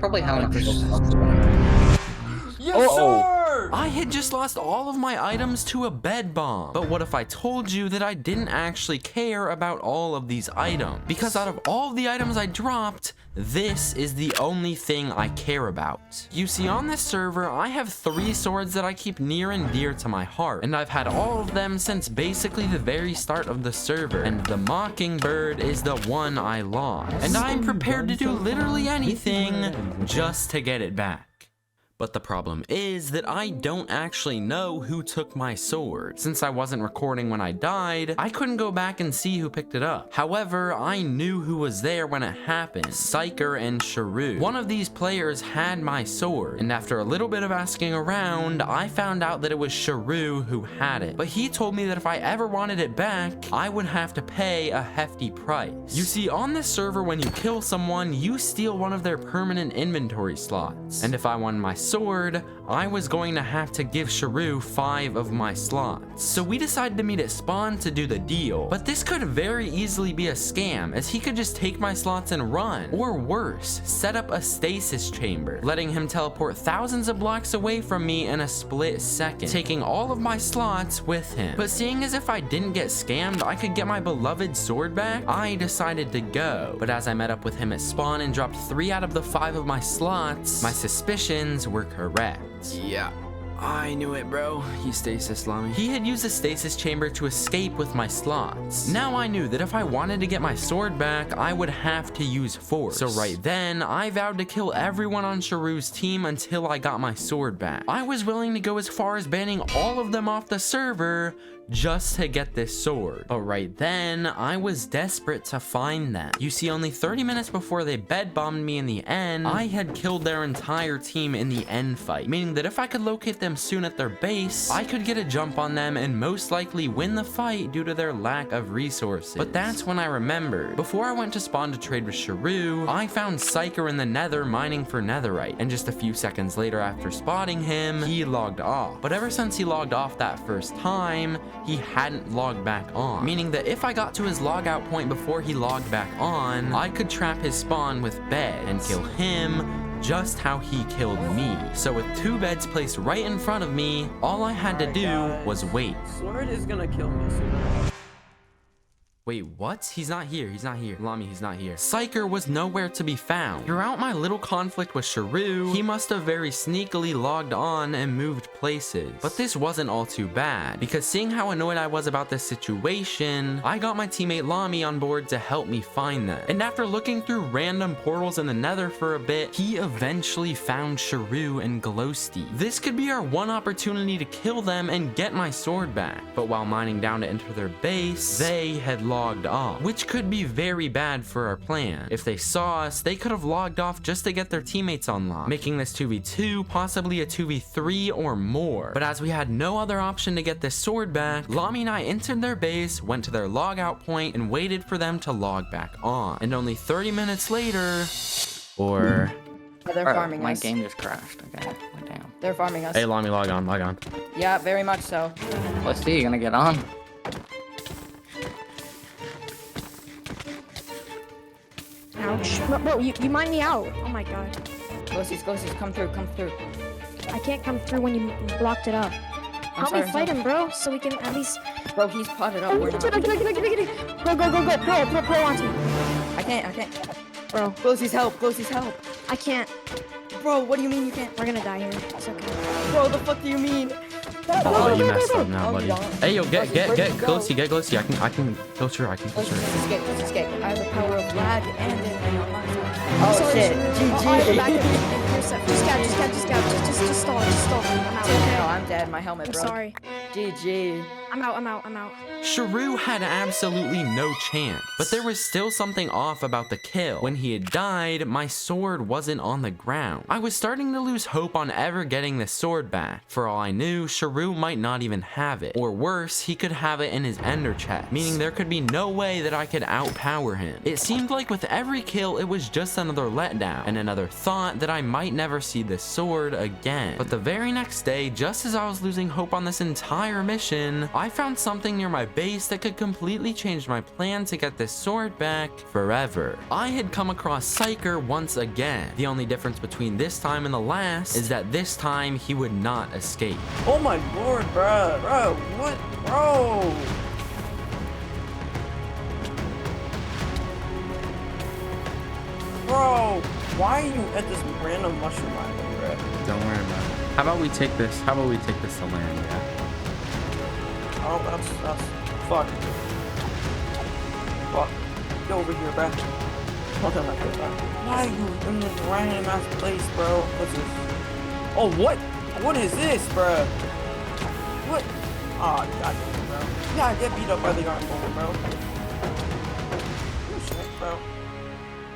Probably how much. Yes, sir! I had just lost all of my items to a bed bomb. But what if I told you that I didn't actually care about all of these items? Because out of all of the items I dropped, this is the only thing I care about. You see, on this server, I have 3 swords that I keep near and dear to my heart, and I've had all of them since basically the very start of the server, and the Mockingbird is the one I lost. And I'm prepared to do literally anything just to get it back. But the problem is that I don't actually know who took my sword. Since I wasn't recording when I died, I couldn't go back and see who picked it up. However, I knew who was there when it happened: Psyker and Shrew. One of these players had my sword, and after a little bit of asking around, I found out that it was Shrew who had it. But he told me that if I ever wanted it back, I would have to pay a hefty price. You see, on this server, when you kill someone, you steal one of their permanent inventory slots. And if I wanted my sword, I was going to have to give Shrew 5 of my slots. So we decided to meet at spawn to do the deal. But this could very easily be a scam, as he could just take my slots and run. Or worse, set up a stasis chamber, letting him teleport thousands of blocks away from me in a split second, taking all of my slots with him. But seeing as if I didn't get scammed, I could get my beloved sword back, I decided to go. But as I met up with him at spawn and dropped 3 out of the 5 of my slots, my suspicions were correct. Yeah, I knew it, bro. You stasis Lami. He had used the stasis chamber to escape with my slots. Now I knew that if I wanted to get my sword back, I would have to use force. So right then, I vowed to kill everyone on Shrew's team until I got my sword back. I was willing to go as far as banning all of them off the server just to get this sword. But right then, I was desperate to find them. You see, only 30 minutes before they bed bombed me in the end, I had killed their entire team in the end fight, meaning that if I could locate them soon at their base, I could get a jump on them and most likely win the fight due to their lack of resources. But that's when I remembered. Before I went to spawn to trade with Shrew, I found Psyker in the nether mining for netherite, and just a few seconds later after spotting him, he logged off. But ever since he logged off that first time, he hadn't logged back on, meaning that if I got to his logout point before he logged back on, I could trap his spawn with bed and kill him just how he killed me. So with 2 beds placed right in front of me, all I had to do was wait. Sword is gonna kill me soon. Wait, what? He's not here. He's not here. Lami, he's not here. Psyker was nowhere to be found. Throughout my little conflict with Shrew, he must have very sneakily logged on and moved places. But this wasn't all too bad, because seeing how annoyed I was about this situation, I got my teammate Lami on board to help me find them. And after looking through random portals in the nether for a bit, he eventually found Shrew and Glowsteve. This could be our one opportunity to kill them and get my sword back. But while mining down to enter their base, they had logged off, which could be very bad for our plan. If they saw us, they could have logged off just to get their teammates unlocked, making this 2v2, possibly a 2v3 or more. But as we had no other option to get this sword back, Lami and I entered their base, went to their logout point, and waited for them to log back on. And only 30 minutes later, they're farming my us. game just crashed. Okay, damn. They're farming us. hey Lami, log on, log on. Yeah, very much so. Let's see, you gonna get on? Ouch. Bro, you mined me out. Oh my god. Ghosties, come through. I can't come through when you blocked it up. Help me fight him, bro, so we can at least... Bro, he's potted up. We're not. Get it. Go. Pro onto me. I can't. Bro. Ghosties, help. I can't. Bro, what do you mean you can't? We're gonna die here. It's okay. Bro, the fuck do you mean? Oh, you messed up now, buddy. Hey, yo, get Glowsteve, get Glowsteve. I can kill her. Let's escape. I have the power of lag and I'm Oh sorry, shit. Just stall. I'm out. No, I'm dead. My helmet I'm broke. sorry. GG. I'm out. Shrew had absolutely no chance, but there was still something off about the kill. When he had died, my sword wasn't on the ground. I was starting to lose hope on ever getting this sword back. For all I knew, Shrew might not even have it. Or worse, he could have it in his ender chest, meaning there could be no way that I could outpower him. It seemed like with every kill, it was just another letdown, and another thought that I might never see this sword again. But the very next day, just as I was losing hope on this entire mission, I found something near my base that could completely change my plan to get this sword back forever. I had come across Psyker once again. The only difference between this time and the last is that this time he would not escape. Oh my lord, bro. Bro, what? Bro. Bro, why are you at this random mushroom island, bro? Don't worry about it. How about we take this? How about we take this to land? Yeah. Oh, that's fuck. Fuck. Get over here, bro. Nothing like that, bro. Why are you in this random ass place, bro? What's this? Oh, what? What is this, bro? What? Oh, god, bro. Yeah, get beat up by the arm bro. Oh, shit, bro.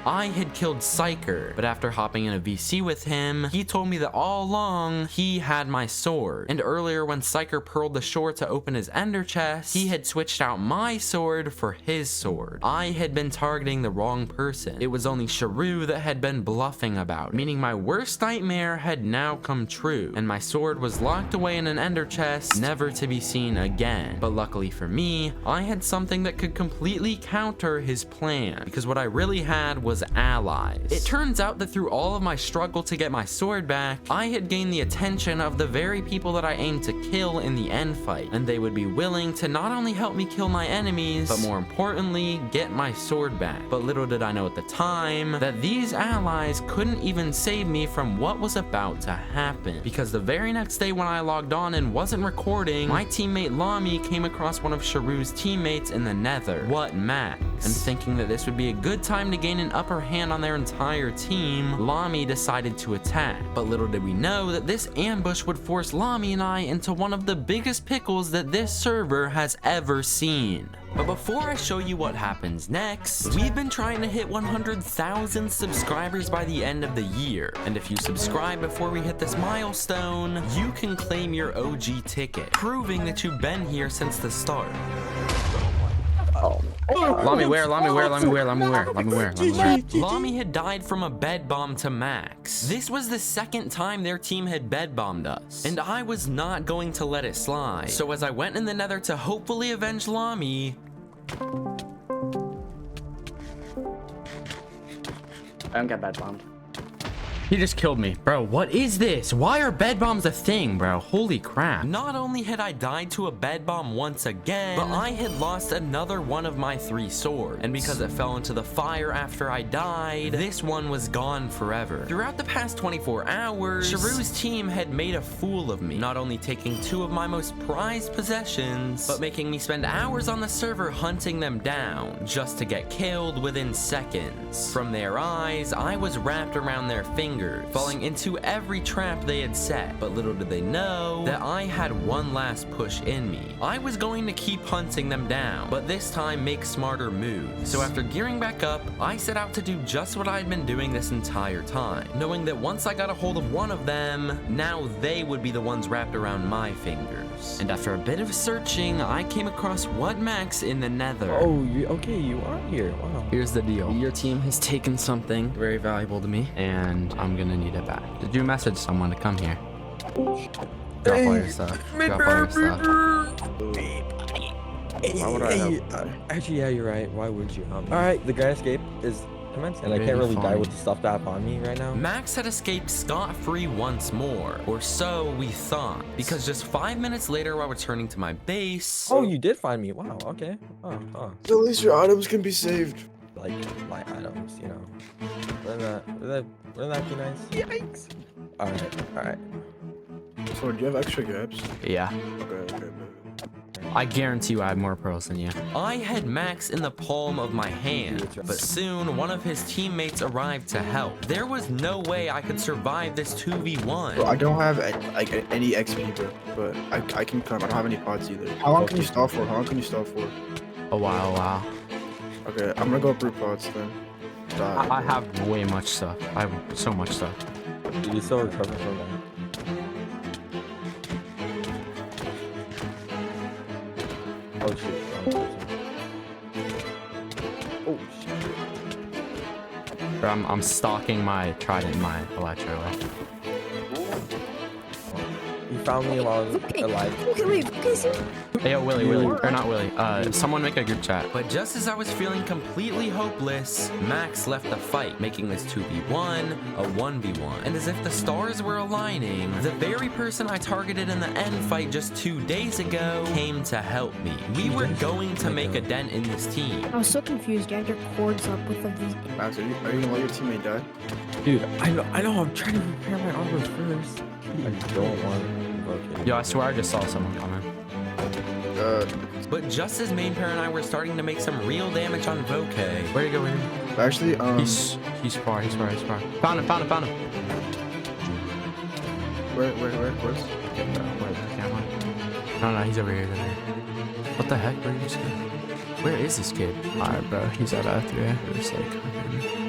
I had killed Psyker, but after hopping in a VC with him, he told me that all along, he had my sword. And earlier when Psyker pearled the shore to open his ender chest, he had switched out my sword for his sword. I had been targeting the wrong person. It was only Sharu that had been bluffing about, meaning my worst nightmare had now come true, and my sword was locked away in an ender chest, never to be seen again. But luckily for me, I had something that could completely counter his plan, because what I really had was allies. It turns out that through all of my struggle to get my sword back, I had gained the attention of the very people that I aimed to kill in the end fight, and they would be willing to not only help me kill my enemies, but more importantly, get my sword back. But little did I know at the time that these allies couldn't even save me from what was about to happen, because the very next day when I logged on and wasn't recording, my teammate Lami came across one of Sharu's teammates in the nether, Max, and thinking that this would be a good time to gain an upper hand on their entire team, Lami decided to attack. But little did we know that this ambush would force Lami and I into one of the biggest pickles that this server has ever seen. But before I show you what happens next, we've been trying to hit 100,000 subscribers by the end of the year. And if you subscribe before we hit this milestone, you can claim your OG ticket, proving that you've been here since the start. Lami where? Lami had died from a bed bomb to Max. This was the second time their team had bed bombed us, and I was not going to let it slide. So as I went in the nether to hopefully avenge Lami, I don't get bed bombed. He just killed me. Bro, what is this? Why are bed bombs a thing, bro? Holy crap. not only had I died to a bed bomb once again, but I had lost another one of my 3 swords. And because it fell into the fire after I died, this one was gone forever. Throughout the past 24 hours, Sharu's team had made a fool of me, not only taking 2 of my most prized possessions, but making me spend hours on the server hunting them down, just to get killed within seconds. From their eyes, I was wrapped around their fingers, falling into every trap they had set, but little did they know that I had one last push in me. I was going to keep hunting them down, but this time make smarter moves. So after gearing back up, I set out to do just what I had been doing this entire time, knowing that once I got a hold of one of them, now they would be the ones wrapped around my fingers. And after a bit of searching, I came across Max in the nether. Oh, okay, you are here. Wow. Here's the deal. Your team has taken something very valuable to me, and I'm gonna need it back. Did you message someone to come here? Drop all your stuff. Drop all your stuff. Why would I help? Actually, yeah, you're right. Why would you? All right, the Grand Escape is commenced, and I can't really die with the stuff that I have on me right now. Max had escaped scot-free once more, or so we thought, because just 5 minutes later while returning to my base... Oh, you did find me. Wow, okay. Oh. At least your items can be saved. Like, my items, you know. Wouldn't that be nice? Yikes! Alright. So, do you have extra gaps? Yeah. Okay. I guarantee you I have more pearls than you. I had Max in the palm of my hand, but soon one of his teammates arrived to help. There was no way I could survive this 2v1. Bro, I don't have like any XP, bro, but I can come. I don't have any pots either. How long can you stall for? A while. Okay, I'm gonna go through pots then. I have way much stuff. I have so much stuff. You still recover from that. Oh shit. Oh shit. Bro, I'm stalking my trident, my electro. You found me while I was alive. Okay, wait. Okay, so Hey, yo, Willie, or not Willie. Someone make a group chat. But just as I was feeling completely hopeless, Max left the fight, making this 2v1 a 1v1. And as if the stars were aligning, the very person I targeted in the end fight just 2 days ago came to help me. We were going to make a dent in this team. I was so confused. You had your cords up with the V. Max, are you gonna let your teammate die? Dude, I know. I'm trying to repair my armor first. I don't want to. Okay. Yo, I swear I just saw someone coming. But just as Main Pair and I were starting to make some real damage on Voke. Where'd he go? Actually, He's far. Found him. Where's? Okay, bro, where's the camera? No, he's over here. What the heck? Where is this kid? Alright, bro, he's at A3. Just like, okay.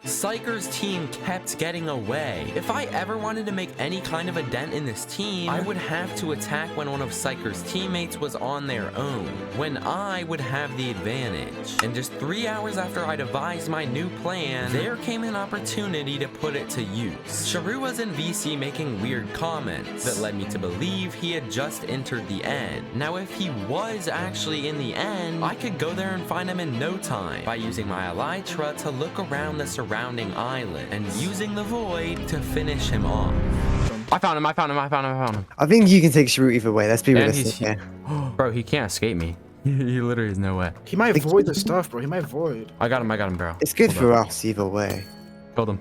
Psyker's team kept getting away. If I ever wanted to make any kind of a dent in this team, I would have to attack when one of Psyker's teammates was on their own, when I would have the advantage. And just 3 hours after I devised my new plan, there came an opportunity to put it to use. Sharu was in VC making weird comments that led me to believe he had just entered the end. Now, if he was actually in the end, I could go there and find him in no time by using my Elytra to look around the surrounding island and using the void to finish him off. I found him. I think you can take Shrew either way. Let's be And realistic here. Bro, he can't escape me. He literally has no way. He might void the stuff, bro. He might void. I got him, bro. It's good for us either way. Killed him.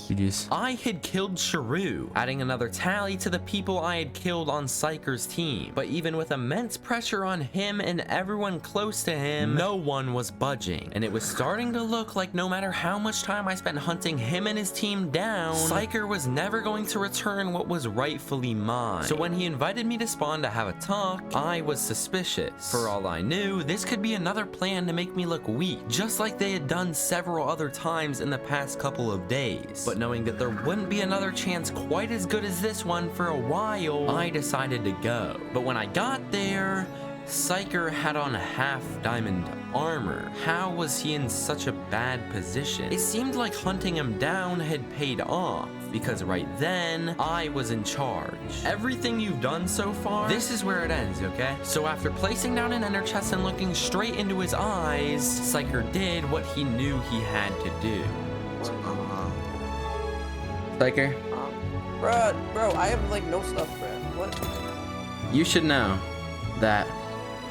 GG's. I had killed Sharu, adding another tally to the people I had killed on Psyker's team. But even with immense pressure on him and everyone close to him, no one was budging. And it was starting to look like no matter how much time I spent hunting him and his team down, Psyker was never going to return what was rightfully mine. So when he invited me to spawn to have a talk, I was suspicious. For all I knew, this could be another plan to make me look weak, just like they had done several other times in the past couple of days. But knowing that there wouldn't be another chance quite as good as this one for a while, I decided to go. But when I got there, Psyker had on half diamond armor. How was he in such a bad position? It seemed like hunting him down had paid off, because right then, I was in charge. Everything you've done so far, this is where it ends, okay? So after placing down an ender chest and looking straight into his eyes, Psyker did what he knew he had to do. Psyker, Bro, I have like no stuff, bro. What? you should know that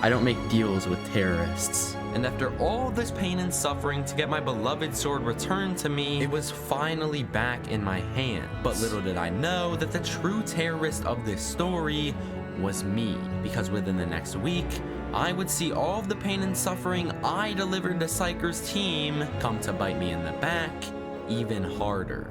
I don't make deals with terrorists. And after all this pain and suffering to get my beloved sword returned to me, it was finally back in my hand. But little did I know that the true terrorist of this story was me, because within the next week, I would see all of the pain and suffering I delivered to Psyker's team come to bite me in the back even harder.